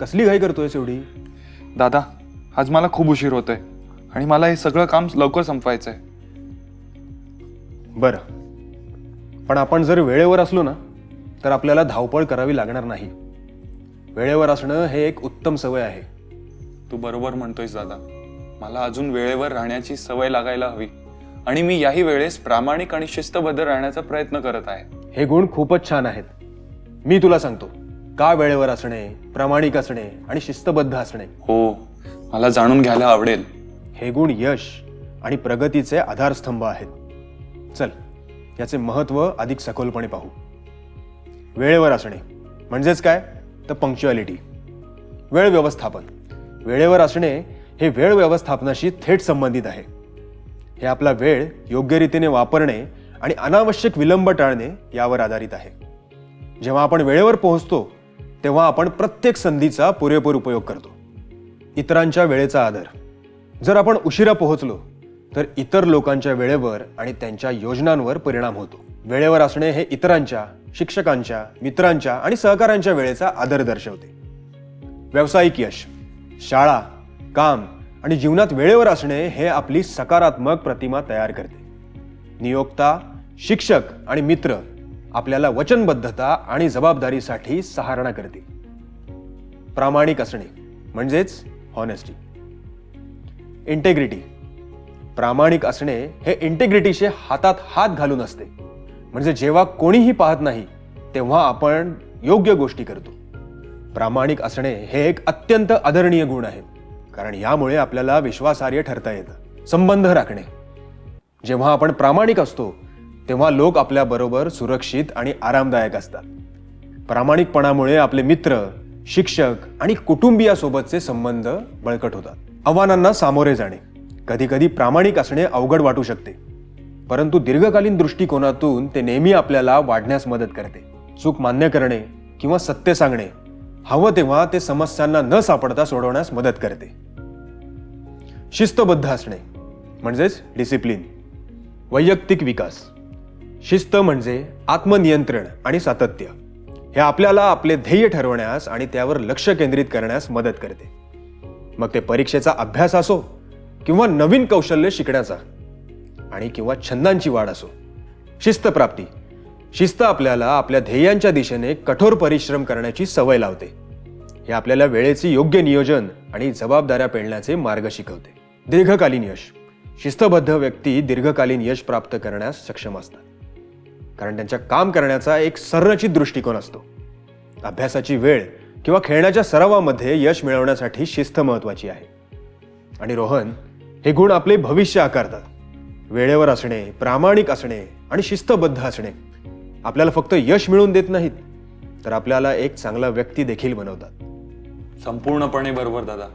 कसली घाई करतोयस एवढी? दादा, आज मला खूप उशीर होतोय आणि मला हे सगळं काम लवकर संपवायचंय. बरं, पण आपण जर वेळेवर असलो ना तर आपल्याला धावपळ करावी लागणार नाही. वेळेवर असणं हे एक उत्तम सवय आहे. तू बरोबर म्हणतोयस दादा. मला अजून वेळेवर राहण्याची सवय लागायला हवी आणि मी याही वेळेस प्रामाणिक आणि शिस्तबद्ध राहण्याचा प्रयत्न करत आहे. हे गुण खूपच छान आहेत. मी तुला सांगतो का वेळेवर असणे, प्रामाणिक असणे आणि शिस्तबद्ध असणे. हो, मला जाणून घ्यायला आवडेल. हे गुण यश आणि प्रगतीचे आधारस्तंभ आहेत. चल, याचे महत्त्व अधिक सखोलपणे पाहू. वेळेवर असणे म्हणजेच काय तर पंक्च्युअलिटी, वेळ व्यवस्थापन. वेळेवर असणे हे वेळ व्यवस्थापनाशी थेट संबंधित आहे. हे आपला वेळ योग्य रीतीने वापरणे आणि अनावश्यक विलंब टाळणे यावर आधारित आहे. जेव्हा आपण वेळेवर पोहोचतो तेव्हा आपण प्रत्येक संधीचा पुरेपूर उपयोग करतो. इतरांच्या वेळेचा आदर. जर आपण उशिरा पोहोचलो तर इतर लोकांच्या वेळेवर आणि त्यांच्या योजनांवर परिणाम होतो. वेळेवर असणे हे इतरांच्या, शिक्षकांच्या, मित्रांच्या आणि सहकाऱ्यांच्या वेळेचा आदर दर्शवते. व्यावसायिक यश. शाळा, काम आणि जीवनात वेळेवर असणे हे आपली सकारात्मक प्रतिमा तयार करते. नियोक्ता, शिक्षक आणि मित्र आपल्याला वचनबद्धता आणि जबाबदारीसाठी सहारणा करतील. प्रामाणिक असणे म्हणजेच हॉनेस्टी. इंटेग्रिटी. प्रामाणिक असणे हे इंटेग्रिटीशी हातात हात घालून असते. म्हणजे जेव्हा कोणीही पाहत नाही तेव्हा आपण योग्य गोष्टी करतो. प्रामाणिक असणे हे एक अत्यंत आदरणीय गुण आहे, कारण यामुळे आपल्याला विश्वासार्ह ठरता येतं. संबंध राखणे. जेव्हा आपण प्रामाणिक असतो तेव्हा लोक आपल्याबरोबर सुरक्षित आणि आरामदायक असतात. प्रामाणिकपणामुळे आपले मित्र, शिक्षक आणि कुटुंबियासोबतचे संबंध बळकट होतात. आव्हानांना सामोरे जाणे. कधी कधी प्रामाणिक असणे अवघड वाटू शकते, परंतु दीर्घकालीन दृष्टिकोनातून ते नेहमी आपल्याला वाढण्यास मदत करते. चूक मान्य करणे किंवा सत्य सांगणे हवं तेव्हा ते समस्यांना न सापडता सोडवण्यास मदत करते. शिस्तबद्ध असणे म्हणजेच डिसिप्लिन. वैयक्तिक विकास. शिस्त म्हणजे आत्मनियंत्रण आणि सातत्य. हे आपल्याला आपले ध्येय ठरवण्यास आणि त्यावर लक्ष केंद्रित करण्यास मदत करते. मग ते परीक्षेचा अभ्यास असो किंवा नवीन कौशल्य शिकण्याचा आणि किंवा छंदांची वाढ असो. शिस्त प्राप्ती. शिस्त आपल्याला आपल्या ध्येयांच्या दिशेने कठोर परिश्रम करण्याची सवय लावते. हे आपल्याला वेळेचे योग्य नियोजन आणि जबाबदाऱ्या पेलण्याचे मार्ग शिकवते. दीर्घकालीन यश. शिस्तबद्ध व्यक्ती दीर्घकालीन यश प्राप्त करण्यास सक्षम असतात, कारण त्यांच्या काम करण्याचा एक संरचित दृष्टिकोन असतो. अभ्यासाची वेळ किंवा खेळण्याच्या सरावामध्ये यश मिळवण्यासाठी शिस्त महत्वाची आहे. आणि रोहन, हे गुण आपले भविष्य आकारतात. वेळेवर असणे, प्रामाणिक असणे आणि शिस्तबद्ध असणे आपल्याला फक्त यश मिळवून देत नाहीत, तर आपल्याला एक चांगला व्यक्ती देखील बनवतात. संपूर्णपणे बरोबर दादा.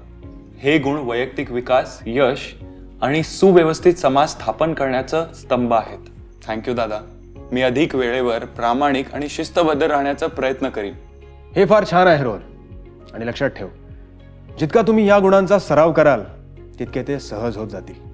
हे गुण वैयक्तिक विकास, यश आणि सुव्यवस्थित समाज स्थापन करण्याचं स्तंभ आहेत. थँक्यू दादा. मी अधिक वेळेवर, प्रामाणिक आणि शिस्तबद्ध राहण्याचा प्रयत्न करीन. हे फार छान आहे रोहन. आणि लक्षात ठेव, जितका तुम्ही या गुणांचा सराव कराल तितके ते सहज होत जातील.